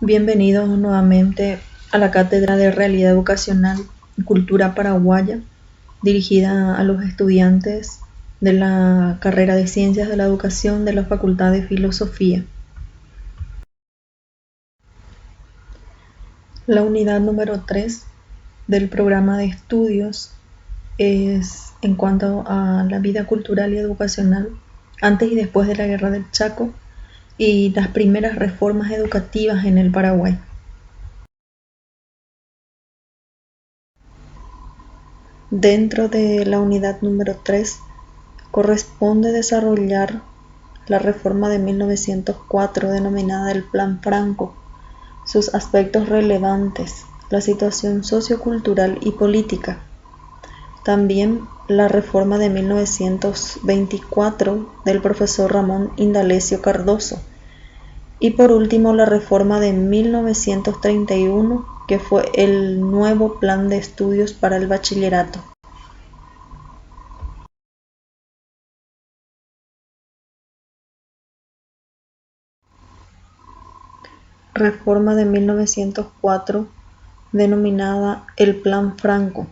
Bienvenidos nuevamente a la Cátedra de Realidad Educacional y Cultura Paraguaya, dirigida a los estudiantes de la carrera de Ciencias de la Educación de la Facultad de Filosofía. La unidad número 3 del programa de estudios es en cuanto a la vida cultural y educacional antes y después de la Guerra del Chaco y las primeras reformas educativas en el Paraguay. Dentro de la unidad número 3 corresponde desarrollar la reforma de 1904 denominada el Plan Franco, sus aspectos relevantes, la situación sociocultural y política. También la reforma de 1924 del profesor Ramón Indalecio Cardoso. Y por último la reforma de 1931, que fue el nuevo plan de estudios para el bachillerato. Reforma de 1904 denominada el Plan Franco.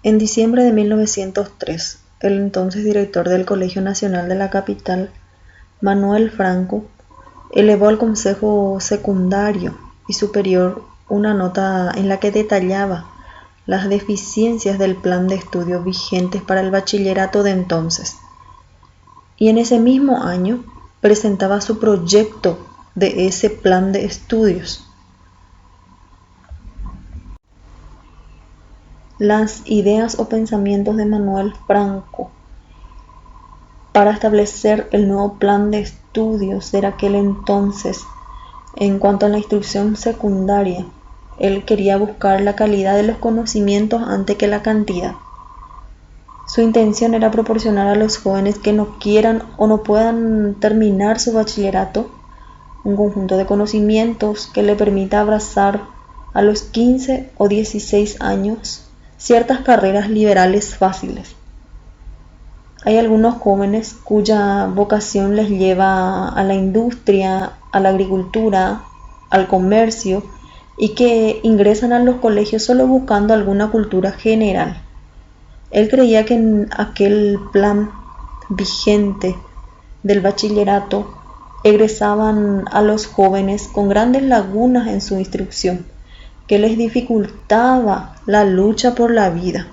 En diciembre de 1903, el entonces director del Colegio Nacional de la capital, Manuel Franco, elevó al Consejo Secundario y Superior una nota en la que detallaba las deficiencias del plan de estudios vigentes para el bachillerato de entonces. Y en ese mismo año presentaba su proyecto de ese plan de estudios. Las ideas o pensamientos de Manuel Franco para establecer el nuevo plan de estudios de aquel entonces. En cuanto a la instrucción secundaria, él quería buscar la calidad de los conocimientos antes que la cantidad. Su intención era proporcionar a los jóvenes que no quieran o no puedan terminar su bachillerato un conjunto de conocimientos que le permita abrazar a los 15 o 16 años ciertas carreras liberales fáciles. Hay algunos jóvenes cuya vocación les lleva a la industria, a la agricultura, al comercio y que ingresan a los colegios solo buscando alguna cultura general. Él creía que en aquel plan vigente del bachillerato egresaban a los jóvenes con grandes lagunas en su instrucción, que les dificultaba la lucha por la vida.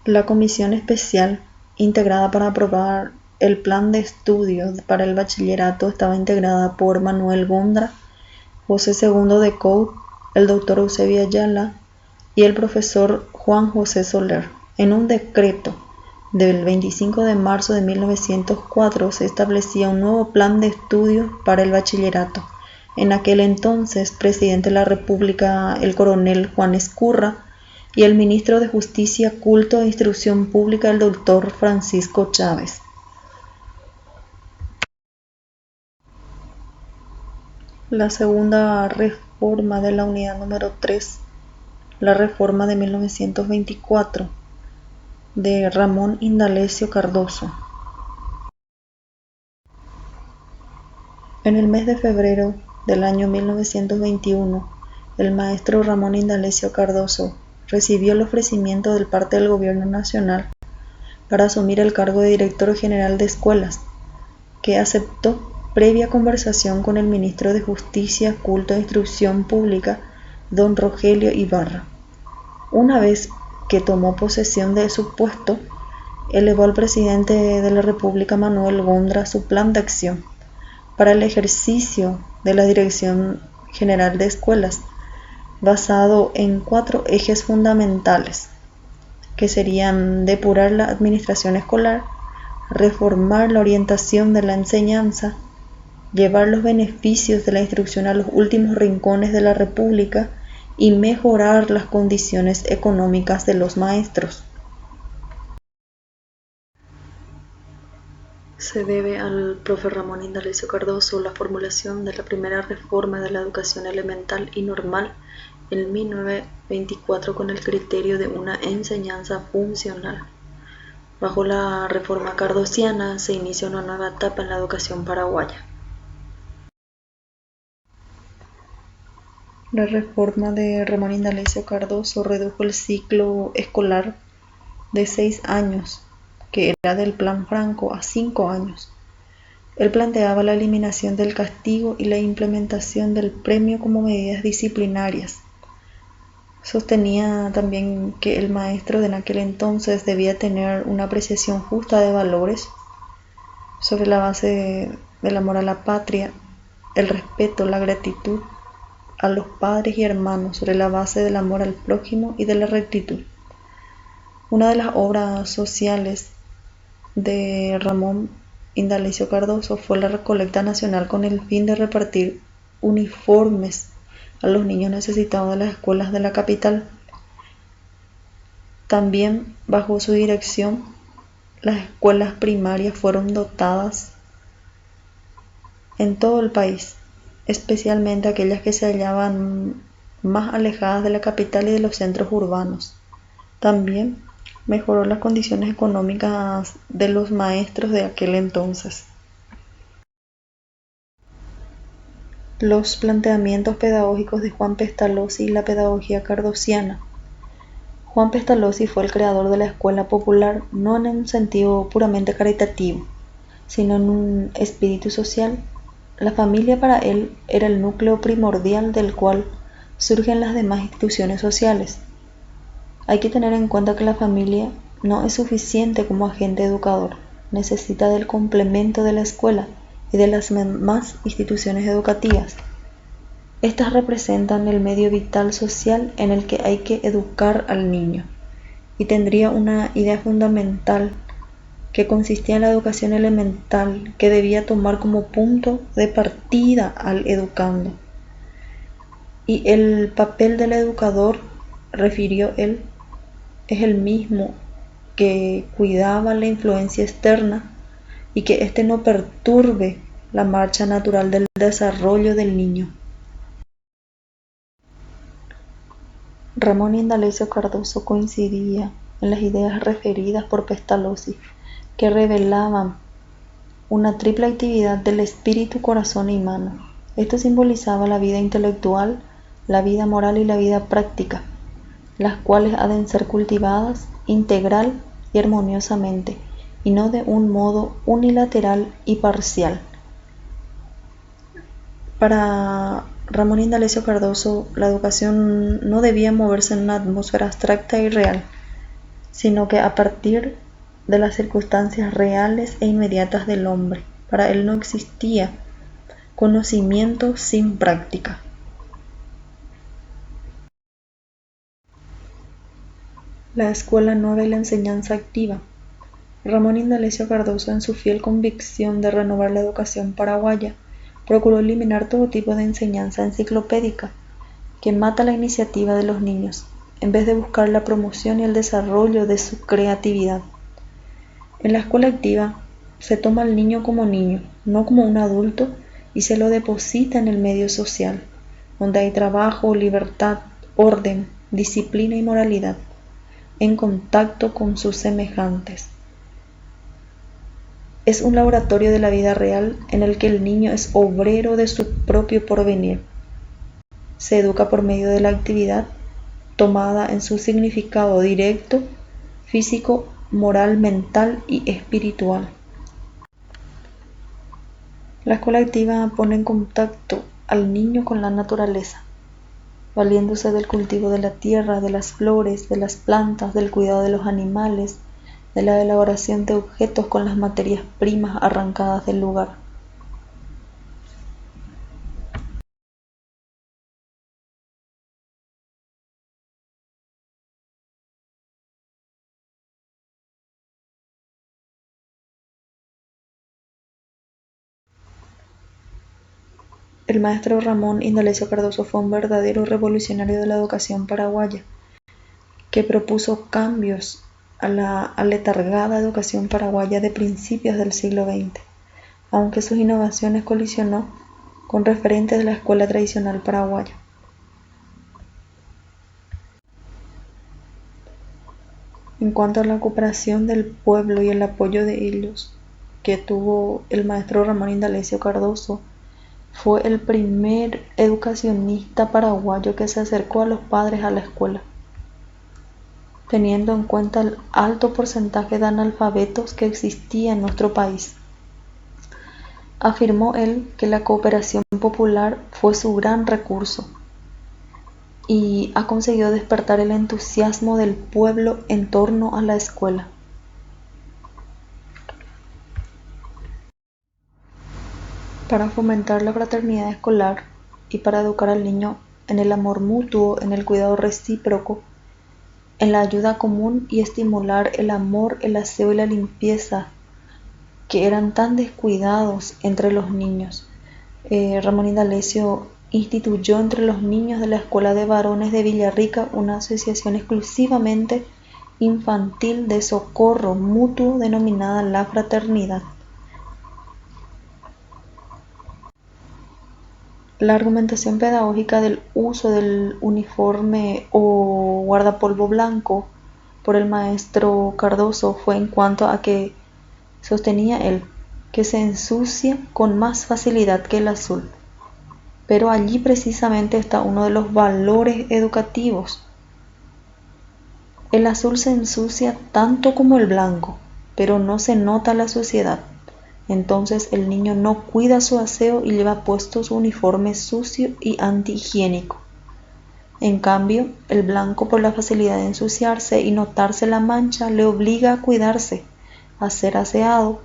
La comisión especial integrada para aprobar el plan de estudios para el bachillerato estaba integrada por Manuel Gondra, José II de Couto, el doctor Eusebio Ayala y el profesor Juan José Soler. En un decreto del 25 de marzo de 1904 se establecía un nuevo plan de estudios para el bachillerato. En aquel entonces, presidente de la República, el coronel Juan Ezcurra, y el ministro de Justicia, Culto e Instrucción Pública, el doctor Francisco Chávez. La segunda reforma de la unidad número 3, la reforma de 1924 de Ramón Indalecio Cardoso. En el mes de febrero del año 1921, el maestro Ramón Indalecio Cardoso recibió el ofrecimiento de parte del Gobierno Nacional para asumir el cargo de director general de escuelas, que aceptó previa conversación con el ministro de Justicia, Culto e Instrucción Pública, don Rogelio Ibarra. Una vez que tomó posesión de su puesto, elevó al presidente de la República, Manuel Gondra, su plan de acción para el ejercicio de la Dirección General de Escuelas, basado en 4 ejes fundamentales, que serían depurar la administración escolar, reformar la orientación de la enseñanza, llevar los beneficios de la instrucción a los últimos rincones de la República y mejorar las condiciones económicas de los maestros. Se debe al profe Ramón Indalecio Cardoso la formulación de la primera reforma de la educación elemental y normal en 1924 con el criterio de una enseñanza funcional. Bajo la reforma cardosiana se inicia una nueva etapa en la educación paraguaya. La reforma de Ramón Indalecio Cardoso redujo el ciclo escolar de 6 años, que era del Plan Franco, a 5 años. Él planteaba la eliminación del castigo y la implementación del premio como medidas disciplinarias. Sostenía también que el maestro de en aquel entonces debía tener una apreciación justa de valores sobre la base del amor a la patria, el respeto, la gratitud a los padres y hermanos, sobre la base del amor al prójimo y de la rectitud. Una de las obras sociales de Ramón Indalecio Cardoso fue la recolecta nacional con el fin de repartir uniformes a los niños necesitados de las escuelas de la capital. También, bajo su dirección, las escuelas primarias fueron dotadas en todo el país, especialmente aquellas que se hallaban más alejadas de la capital y de los centros urbanos. También mejoró las condiciones económicas de los maestros de aquel entonces. Los planteamientos pedagógicos de Juan Pestalozzi y la pedagogía cardosiana. Juan Pestalozzi fue el creador de la escuela popular, no en un sentido puramente caritativo, sino en un espíritu social. La familia para él era el núcleo primordial del cual surgen las demás instituciones sociales. Hay que tener en cuenta que la familia no es suficiente como agente educador, necesita del complemento de la escuela y de las demás instituciones educativas. Estas representan el medio vital social en el que hay que educar al niño, y tendría una idea fundamental que consistía en la educación elemental, que debía tomar como punto de partida al educando. Y el papel del educador, refirió él, es el mismo que cuidaba la influencia externa y que éste no perturbe la marcha natural del desarrollo del niño. Ramón Indalecio Cardoso coincidía en las ideas referidas por Pestalozzi, que revelaban una triple actividad del espíritu, corazón y mano. Esto simbolizaba la vida intelectual, la vida moral y la vida práctica, las cuales han de ser cultivadas integral y armoniosamente, y no de un modo unilateral y parcial. Para Ramón Indalecio Cardoso, la educación no debía moverse en una atmósfera abstracta y real, sino que a partir de las circunstancias reales e inmediatas del hombre. Para él no existía conocimiento sin práctica. La escuela nueva y la enseñanza activa. Ramón Indalecio Cardoso, en su fiel convicción de renovar la educación paraguaya, procuró eliminar todo tipo de enseñanza enciclopédica que mata la iniciativa de los niños, en vez de buscar la promoción y el desarrollo de su creatividad. En la escuela activa se toma al niño como niño, no como un adulto, y se lo deposita en el medio social, donde hay trabajo, libertad, orden, disciplina y moralidad, en contacto con sus semejantes. Es un laboratorio de la vida real en el que el niño es obrero de su propio porvenir. Se educa por medio de la actividad tomada en su significado directo, físico, moral, mental y espiritual. La escuela activa pone en contacto al niño con la naturaleza, valiéndose del cultivo de la tierra, de las flores, de las plantas, del cuidado de los animales, de la elaboración de objetos con las materias primas arrancadas del lugar. El maestro Ramón Indalecio Cardoso fue un verdadero revolucionario de la educación paraguaya, que propuso cambios a la aletargada educación paraguaya de principios del siglo XX, aunque sus innovaciones colisionó con referentes de la escuela tradicional paraguaya. En cuanto a la cooperación del pueblo y el apoyo de ellos que tuvo el maestro Ramón Indalecio Cardoso, Fue el primer educacionista paraguayo que se acercó a los padres a la escuela, teniendo en cuenta el alto porcentaje de analfabetos que existía en nuestro país. Afirmó él que la cooperación popular fue su gran recurso y ha conseguido despertar el entusiasmo del pueblo en torno a la escuela. Para fomentar la fraternidad escolar y para educar al niño en el amor mutuo, en el cuidado recíproco, en la ayuda común y estimular el amor, el aseo y la limpieza que eran tan descuidados entre los niños. Ramón Indalecio instituyó entre los niños de la Escuela de Varones de Villarrica una asociación exclusivamente infantil de socorro mutuo denominada La Fraternidad. La argumentación pedagógica del uso del uniforme o guardapolvo blanco por el maestro Cardoso fue en cuanto a que sostenía él que se ensucia con más facilidad que el azul. Pero allí precisamente está uno de los valores educativos. El azul se ensucia tanto como el blanco, pero no se nota la suciedad. Entonces el niño no cuida su aseo y lleva puesto su uniforme sucio y antihigiénico. En cambio, el blanco, por la facilidad de ensuciarse y notarse la mancha, le obliga a cuidarse, a ser aseado.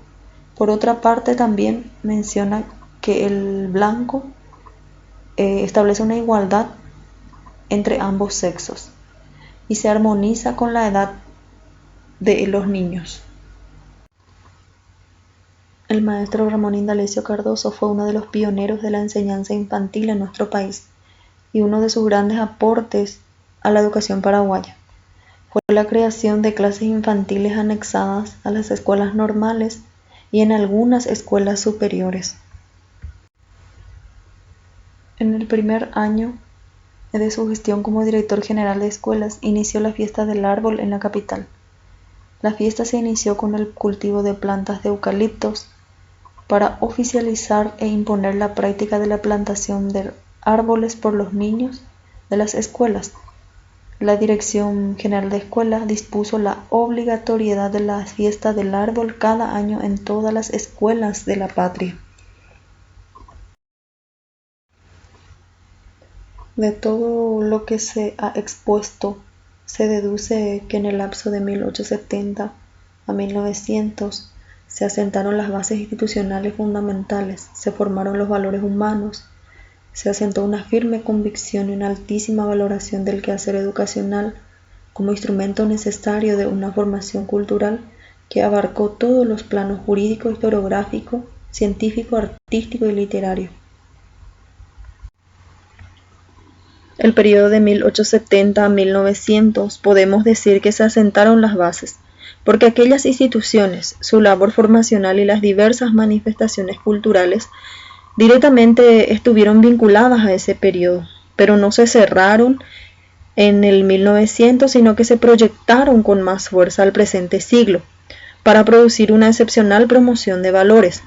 Por otra parte, también menciona que el blanco establece una igualdad entre ambos sexos y se armoniza con la edad de los niños. El maestro Ramón Indalecio Cardoso fue uno de los pioneros de la enseñanza infantil en nuestro país y uno de sus grandes aportes a la educación paraguaya fue la creación de clases infantiles anexadas a las escuelas normales y en algunas escuelas superiores. En el primer año de su gestión como director general de escuelas, inició la fiesta del árbol en la capital. La fiesta se inició con el cultivo de plantas de eucaliptos para oficializar e imponer la práctica de la plantación de árboles por los niños de las escuelas. La Dirección General de Escuelas dispuso la obligatoriedad de la fiesta del árbol cada año en todas las escuelas de la patria. De todo lo que se ha expuesto, se deduce que en el lapso de 1870 a 1900 se asentaron las bases institucionales fundamentales, se formaron los valores humanos, se asentó una firme convicción y una altísima valoración del quehacer educacional como instrumento necesario de una formación cultural que abarcó todos los planos jurídico, historiográfico, científico, artístico y literario. El periodo de 1870 a 1900 podemos decir que se asentaron las bases, porque aquellas instituciones, su labor formacional y las diversas manifestaciones culturales directamente estuvieron vinculadas a ese periodo, pero no se cerraron en el 1900, sino que se proyectaron con más fuerza al presente siglo, para producir una excepcional promoción de valores.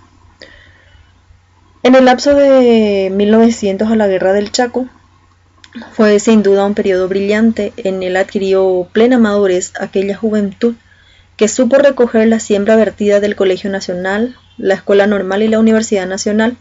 En el lapso de 1900 a la Guerra del Chaco, fue sin duda un periodo brillante. En él adquirió plena madurez aquella juventud que supo recoger la siembra vertida del Colegio Nacional, la Escuela Normal y la Universidad Nacional,